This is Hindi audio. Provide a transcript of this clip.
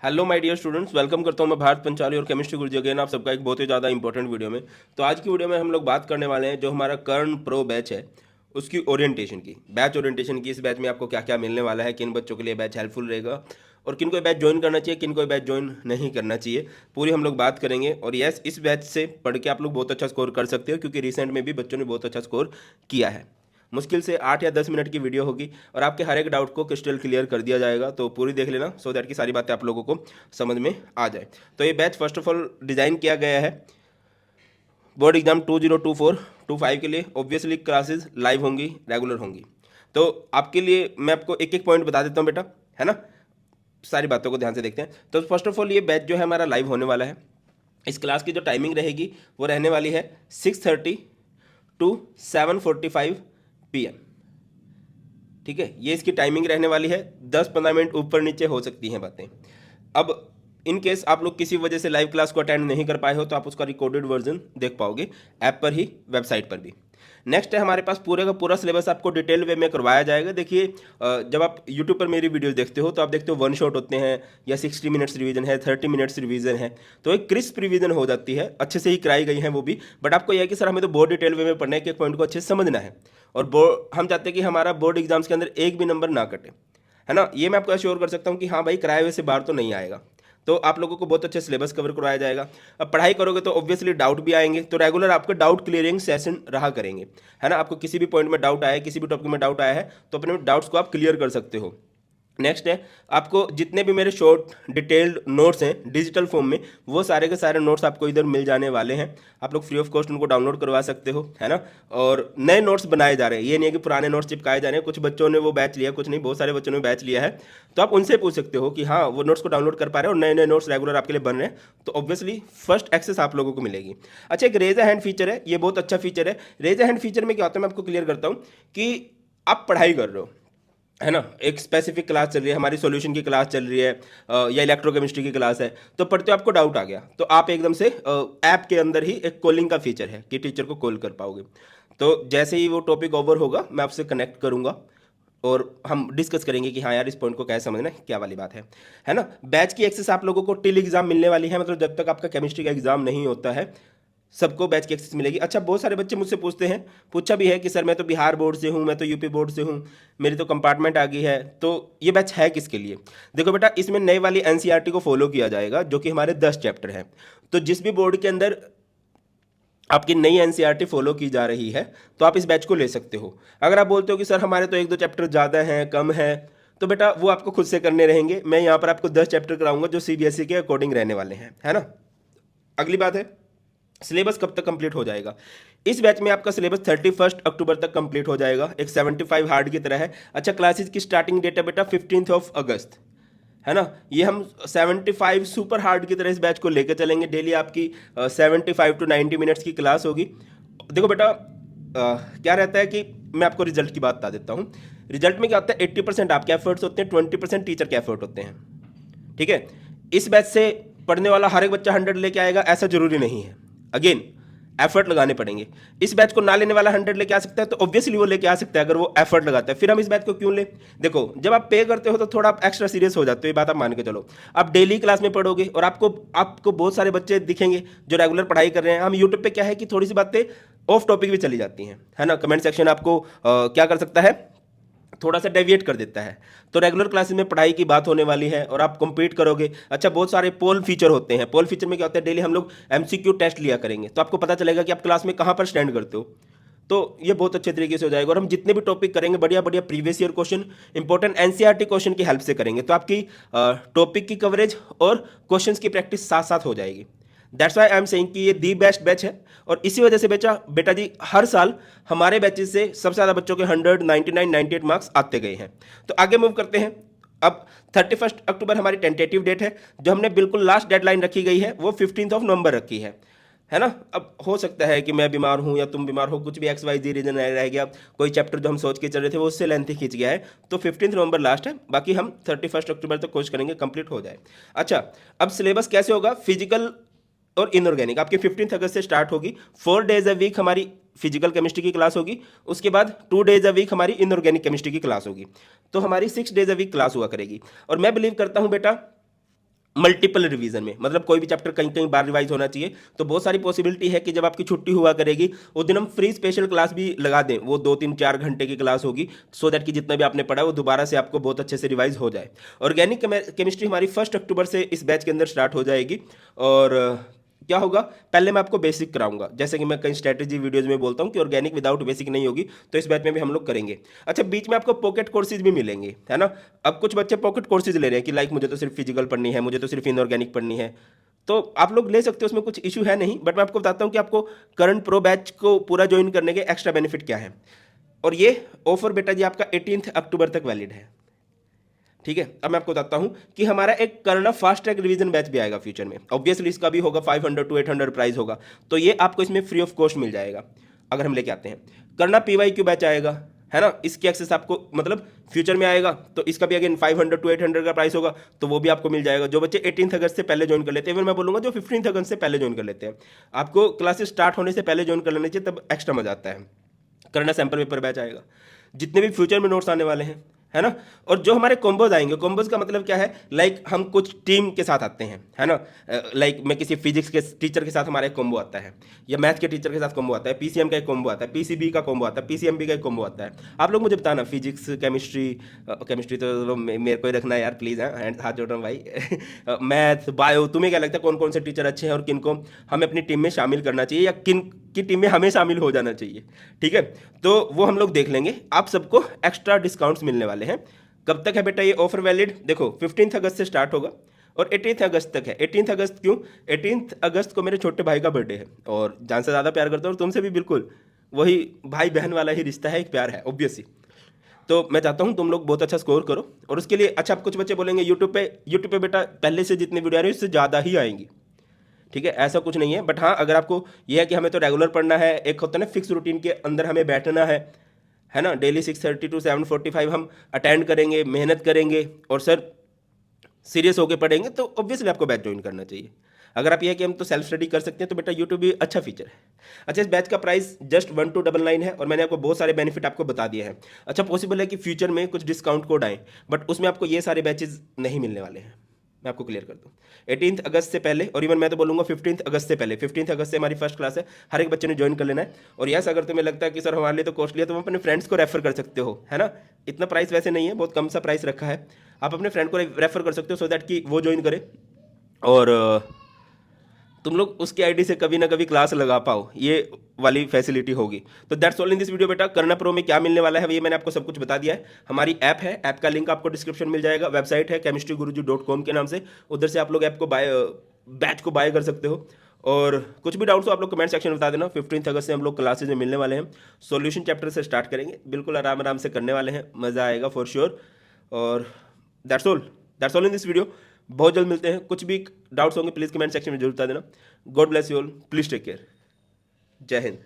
Hello my dear students, welcome करता हूं मैं भारत पंचाली और केमिस्ट्री गुरुजी अगेन आप सबका एक बहुत ही ज़्यादा इंपॉर्टेंट वीडियो में। तो आज की वीडियो में हम लोग बात करने वाले हैं जो हमारा कर्ण प्रो बैच है उसकी ओरिएंटेशन की, बैच ओरिएंटेशन की। इस बैच में आपको क्या क्या मिलने वाला है, किन बच्चों के लिए बैच हेल्पफुल रहेगा और किन को बैच ज्वाइन करना चाहिए, किन को बैच ज्वाइन नहीं करना चाहिए, पूरी हम लोग बात करेंगे। और यस, इस बैच से पढ़ के आप लोग बहुत अच्छा स्कोर कर सकते हो क्योंकि रिसेंट में भी बच्चों ने बहुत अच्छा स्कोर किया है। मुश्किल से 8 या 10 मिनट की वीडियो होगी और आपके हर एक डाउट को क्रिस्टल क्लियर कर दिया जाएगा। तो पूरी देख लेना सो दैट की सारी बातें आप लोगों को समझ में आ जाए। तो ये batch first of all design किया गया है बोर्ड एग्जाम 2024-25 के लिए। ऑब्वियसली क्लासेस लाइव होंगी, रेगुलर होंगी। तो आपके लिए मैं आपको एक एक पॉइंट बता देता हूँ बेटा, है ना। सारी बातों को ध्यान से देखते हैं। तो फर्स्ट ऑफ ऑल ये बैच जो है हमारा लाइव होने वाला है। इस क्लास की जो टाइमिंग रहेगी वो रहने वाली है 6:30 टू 7:45 PM। ठीक है, ये इसकी टाइमिंग रहने वाली है। 10-15 मिनट ऊपर नीचे हो सकती हैं बातें। अब इन केस आप लोग किसी वजह से लाइव क्लास को अटेंड नहीं कर पाए हो तो आप उसका रिकॉर्डेड वर्जन देख पाओगे ऐप पर ही, वेबसाइट पर भी। नेक्स्ट है हमारे पास पूरे का पूरा सिलेबस आपको डिटेल वे में करवाया जाएगा। देखिए, जब आप यूट्यूब पर मेरी वीडियोस देखते हो तो आप देखते हो वन शॉट होते हैं या 60 मिनट्स रिवीजन है, 30 मिनट्स रिवीजन है, तो एक क्रिस्प रिवीजन हो जाती है, अच्छे से ही कराई गई है वो भी। बट आपको यह है कि सर हमें तो बहुत डिटेल वे में पढ़ना है कि एक पॉइंट को अच्छे से समझना है और हम चाहते हैं कि हमारा बोर्ड एग्जाम्स के अंदर एक भी नंबर ना कटे, है ना। ये मैं आपको एश्योर कर सकता हूँ कि हाँ भाई, किराए हुए से बाहर तो नहीं आएगा। तो आप लोगों को बहुत अच्छे सिलेबस कवर करवाया जाएगा। अब पढ़ाई करोगे तो ऑब्वियसली डाउट भी आएंगे, तो रेगुलर आपका डाउट क्लियरिंग सेशन रहा करेंगे, है ना। आपको किसी भी पॉइंट में डाउट आया है, किसी भी टॉपिक में डाउट आया है तो अपने डाउट्स को आप क्लियर कर सकते हो। नेक्स्ट है, आपको जितने भी मेरे शॉर्ट डिटेल्ड नोट्स हैं डिजिटल फॉर्म में, वो सारे के सारे नोट्स आपको इधर मिल जाने वाले हैं। आप लोग फ्री ऑफ कॉस्ट उनको डाउनलोड करवा सकते हो, है ना। और नए नोट्स बनाए जा रहे हैं, ये नहीं है कि पुराने नोट्स चिपकाए जा रहे हैं। कुछ बच्चों ने वो बैच लिया, कुछ नहीं, बहुत सारे बच्चों ने बैच लिया है। तो आप उनसे पूछ सकते हो कि हाँ वो नोट्स को डाउनलोड कर पा रहे हैं और नए नए नोट्स रेगुलर आपके लिए बन रहे हैं, तो ऑब्वियसली फर्स्ट एक्सेस आप लोगों को मिलेगी। अच्छा, एक रेज अ हैंड फीचर है, ये बहुत अच्छा फीचर है। रेज अ हैंड फीचर में क्या होता है मैं आपको क्लियर करता हूँ कि आप पढ़ाई कर रहे हो, है ना, एक स्पेसिफिक क्लास चल रही है, हमारी सॉल्यूशन की क्लास चल रही है या इलेक्ट्रोकेमिस्ट्री की क्लास है, तो पढ़ते हो आपको डाउट आ गया तो आप एकदम से ऐप के अंदर ही एक कॉलिंग का फीचर है कि टीचर को कॉल कर पाओगे। तो जैसे ही वो टॉपिक ओवर होगा मैं आपसे कनेक्ट करूंगा और हम डिस्कस करेंगे कि हाँ यार इस पॉइंट को कैसे समझना है, क्या वाली बात है ना। बैच की एक्सेस आप लोगों को टिल एग्जाम मिलने वाली है, मतलब जब तक आपका केमिस्ट्री का एग्जाम नहीं होता है सबको बैच की एक्सेस मिलेगी। अच्छा, बहुत सारे बच्चे मुझसे पूछते हैं, पूछा भी है कि सर मैं तो बिहार बोर्ड से हूँ, मैं तो यूपी बोर्ड से हूँ, मेरी तो कंपार्टमेंट आ गई है, तो ये बैच है किसके लिए। देखो बेटा, इसमें नई वाली एनसीईआरटी को फॉलो किया जाएगा जो कि हमारे 10 चैप्टर हैं। तो जिस भी बोर्ड के अंदर आपकी नई एनसीईआरटी फॉलो की जा रही है तो आप इस बैच को ले सकते हो। अगर आप बोलते हो कि सर हमारे तो 1-2 चैप्टर ज़्यादा हैं, कम है, तो बेटा वो आपको खुद से करने रहेंगे। मैं यहाँ पर आपको 10 चैप्टर कराऊंगा जो सीबीएसई के अकॉर्डिंग रहने वाले हैं, है ना। अगली बात है, सिलेबस कब तक कंप्लीट हो जाएगा। इस बैच में आपका सिलेबस 31 अक्टूबर तक कंप्लीट हो जाएगा, एक 75 हार्ड की तरह है। अच्छा, क्लासेस की स्टार्टिंग डेट है बेटा 15 अगस्त, है ना। ये हम 75 सुपर हार्ड की तरह इस बैच को लेकर चलेंगे। डेली आपकी 75 to 90 मिनट्स की क्लास होगी। देखो बेटा, क्या रहता है कि मैं आपको रिजल्ट की बात बता देता हूँ। रिजल्ट में क्या होता है, 80% आपके एफर्ट्स होते हैं, 20% टीचर के एफर्ट होते हैं। ठीक है, इस बैच से पढ़ने वाला हर एक बच्चा 100 लेके आएगा ऐसा जरूरी नहीं है। अगेन एफर्ट लगाने पड़ेंगे। इस बैच को ना लेने वाला 100 लेके आ सकता है तो ऑब्वियसली वो लेके आ सकता है अगर वो एफर्ट लगाता है। फिर हम इस बैच को क्यों ले, देखो जब आप पे करते हो तो थोड़ा आप एक्स्ट्रा सीरियस हो जाते हो, ये बात आप मान के चलो। आप डेली क्लास में पढ़ोगे और आपको बहुत सारे बच्चे दिखेंगे जो रेगुलर पढ़ाई कर रहे हैं। हम यूट्यूब पे क्या है कि थोड़ी सी बातें ऑफ टॉपिक भी चली जाती हैं, है ना। कमेंट सेक्शन आपको क्या कर सकता है, थोड़ा सा डेविएट कर देता है। तो रेगुलर क्लासेस में पढ़ाई की बात होने वाली है और आप कंप्लीट करोगे। अच्छा, बहुत सारे पोल फीचर होते हैं। पोल फीचर में क्या होता है, डेली हम लोग एमसीक्यू टेस्ट लिया करेंगे तो आपको पता चलेगा कि आप क्लास में कहाँ पर स्टैंड करते हो। तो ये बहुत अच्छे तरीके से हो जाएगा और हम जितने भी टॉपिक करेंगे बढ़िया बढ़िया previous year question, important NCERT question की हेल्प से करेंगे, तो आपकी टॉपिक की कवरेज और क्वेश्चंस की प्रैक्टिस साथ साथ हो जाएगी। That's why I am saying कि ये दी बेस्ट बैच है। और इसी वजह से बेटा जी हर साल हमारे बैचेस से सबसे ज़्यादा बच्चों के 100, 99, 98 मार्क्स आते गए हैं। तो आगे मूव करते हैं। अब 31 अक्टूबर हमारी टेंटेटिव डेट है, जो हमने बिल्कुल लास्ट डेडलाइन रखी गई है वो 15 नवंबर रखी है ना। अब हो सकता है कि मैं बीमार हूं या तुम बीमार हो, कुछ भी XYZ रीजन रह गया, कोई चैप्टर जो हम सोच के चल रहे थे वो उससे लेंथी खींच गया है, तो 15 नवंबर लास्ट है। बाकी हम 31 अक्टूबर तक कोशिश करेंगे कंप्लीट हो जाए। अच्छा, अब सिलेबस कैसे होगा, फिजिकल और इनऑर्गेनिक आपकी 15 अगस्त से स्टार्ट होगी। 4 डेज अ वीक हमारी फिजिकल केमिस्ट्री की क्लास होगी, उसके बाद 2 डेज अ वीक हमारी इनऑर्गेनिक केमिस्ट्री की क्लास होगी। तो हमारी 6 डेज अ वीक क्लास हुआ करेगी। और मैं बिलीव करता हूं बेटा मल्टीपल रिवीजन में, मतलब कोई भी चैप्टर कहीं कहीं बार रिवाइज होना चाहिए। तो बहुत सारी पॉसिबिलिटी है कि जब आपकी छुट्टी हुआ करेगी उस दिन हम फ्री स्पेशल क्लास भी लगा दें, वो 2 3 4 घंटे की क्लास होगी, सो दैट कि जितना भी आपने पढ़ा वो दोबारा से आपको बहुत अच्छे से रिवाइज हो जाए। ऑर्गेनिक केमिस्ट्री हमारी 1 अक्टूबर से इस बैच के अंदर स्टार्ट हो जाएगी। और क्या होगा, पहले मैं आपको बेसिक कराऊंगा, जैसे कि मैं कई स्ट्रैटेजी वीडियोज में बोलता हूँ कि ऑर्गेनिक विदाउट बेसिक नहीं होगी, तो इस बैच में भी हम लोग करेंगे। अच्छा, बीच में आपको पॉकेट कोर्सेज भी मिलेंगे, है ना। अब कुछ बच्चे पॉकेट कोर्सेज ले रहे हैं कि लाइक मुझे तो सिर्फ फिजिकल पढ़नी है, मुझे तो सिर्फ इनऑर्गेनिक पढ़नी है, तो आप लोग ले सकते हो, उसमें कुछ इशू है नहीं। बट मैं आपको बताता हूँ कि आपको करंट प्रो बैच को पूरा ज्वाइन करने के एक्स्ट्रा बेनिफिट क्या है। और ये ऑफर बेटा जी आपका 18 अक्टूबर तक वैलिड है, ठीक है। अब मैं आपको बताता हूं कि हमारा एक करना फास्ट ट्रैक रिवीजन बैच भी आएगा फ्यूचर में। ऑब्वियसली इसका भी होगा 500 to 800 प्राइस होगा, तो ये आपको इसमें फ्री ऑफ कॉस्ट मिल जाएगा अगर हम लेके आते हैं। करना PYQ बैच आएगा, है ना, इसकी एक्सेस आपको मतलब फ्यूचर में आएगा, तो इसका भी अगेन 500 to 800 का प्राइस होगा, तो वो भी आपको मिल जाएगा। जो बच्चे 18 अगस्त से पहले ज्वाइन कर लेते हैं, फिर मैं बोलूँगा जो 15 अगस्त से पहले ज्वाइन कर लेते हैं, आपको क्लासेस स्टार्ट होने से पहले ज्वाइन कर लेना चाहिए, तब एक्स्ट्रा मजा आता है। करना सैम्पल पेपर बैच आएगा, जितने भी फ्यूचर में नोट्स आने वाले हैं, है ना। और जो हमारे कॉम्बोज आएंगे, कॉम्बोज का मतलब क्या है, लाइक हम कुछ टीम के साथ आते हैं, है ना। लाइक मैं किसी फिजिक्स के टीचर के साथ हमारा एक कॉम्बो आता है, या मैथ के टीचर के साथ कॉम्बो आता है, PCM का एक कॉम्बो आता है, PCB का कॉम्बो आता है, PCMB का एक कॉम्बो आता है। आप लोग मुझे बताना, फिजिक्स केमिस्ट्री तो चलो मेरे को ही रखना है यार प्लीज़, है हाथ जोड़ रहा हूँ भाई। मैथ, बायो, तुम्हें क्या लगता है कौन कौन से टीचर अच्छे हैं और किन को हमें अपनी टीम में शामिल करना चाहिए, या किन की टीम में हमें शामिल हो जाना चाहिए, ठीक है। तो वो हम लोग देख लेंगे। आप सबको एक्स्ट्रा डिस्काउंट्स मिलने वाले हैं। कब तक है बेटा ये ऑफर वैलिड, देखो 15 अगस्त से स्टार्ट होगा और 18 अगस्त तक है। 18 अगस्त क्यों, 18 अगस्त को मेरे छोटे भाई का बर्थडे है, और जान से ज़्यादा प्यार करता हूँ, और तुमसे भी बिल्कुल वही भाई बहन वाला ही रिश्ता है, एक प्यार है ऑब्वियसली। तो मैं चाहता हूँ तुम लोग बहुत अच्छा स्कोर करो, और उसके लिए अच्छा, कुछ बच्चे बोलेंगे यूट्यूब पे बेटा पहले से जितनी वीडियो आ रही है उससे ज़्यादा ही आएंगी, ठीक है, ऐसा कुछ नहीं है। बट हाँ, अगर आपको यह है कि हमें तो रेगुलर पढ़ना है, एक होता है ना फिक्स रूटीन के अंदर हमें बैठना है ना, डेली 6:30 to 7:45 हम अटेंड करेंगे, मेहनत करेंगे और सर सीरियस होकर पढ़ेंगे, तो ऑब्वियसली आपको बैच ज्वाइन करना चाहिए। अगर आप ये है कि हम तो सेल्फ स्टडी कर सकते हैं, तो बेटा यूट्यूब भी अच्छा फीचर है। अच्छा, इस बैच का प्राइस जस्ट 1299 है, और मैंने आपको बहुत सारे बेनिफिट आपको बता दिए हैं। अच्छा, पॉसिबल है कि फ्यूचर में कुछ डिस्काउंट कोड आए, बट उसमें आपको ये सारे बैचेज नहीं मिलने वाले हैं, मैं आपको क्लियर कर दूं। 18 अगस्त से पहले, और इवन मैं तो बोलूँगा 15 अगस्त से पहले, 15 अगस्त से हमारी फर्स्ट क्लास है, हर एक बच्चे ने ज्वाइन कर लेना है। और यस, अगर तुम्हें लगता है कि सर हमारे लिए तो कॉस्टली है, तो तुम अपने फ्रेंड्स को रेफर कर सकते हो, है ना। इतना प्राइस वैसे नहीं है, बहुत कम सा प्राइस रखा है, आप अपने फ्रेंड को रेफर कर सकते हो, सो दैट कि वो ज्वाइन करे, और तुम लोग उसकी आईडी से कभी ना कभी क्लास लगा पाओ, ये वाली फैसिलिटी होगी। तो that's all in this video बेटा। करना प्रो में क्या मिलने वाला है ये मैंने आपको सब कुछ बता दिया है। हमारी ऐप है, ऐप का लिंक आपको डिस्क्रिप्शन मिल जाएगा, वेबसाइट है chemistryguruji.com के नाम से, उधर से आप लोग ऐप को बैच को बाय कर सकते हो। और कुछ भी डाउट्स हो आप लोग कमेंट सेक्शन में बता देना। 15 अगस्त से हम लोग क्लासेज में मिलने वाले हैं, सॉल्यूशन चैप्टर से स्टार्ट करेंगे, बिल्कुल आराम आराम से करने वाले हैं, मज़ा आएगा फॉर श्योर। और that's all in this video. बहुत जल्द मिलते हैं। कुछ भी डाउट्स होंगे प्लीज़ कमेंट सेक्शन में जरूर बता देना। God bless you all, please take care, जय हिंद।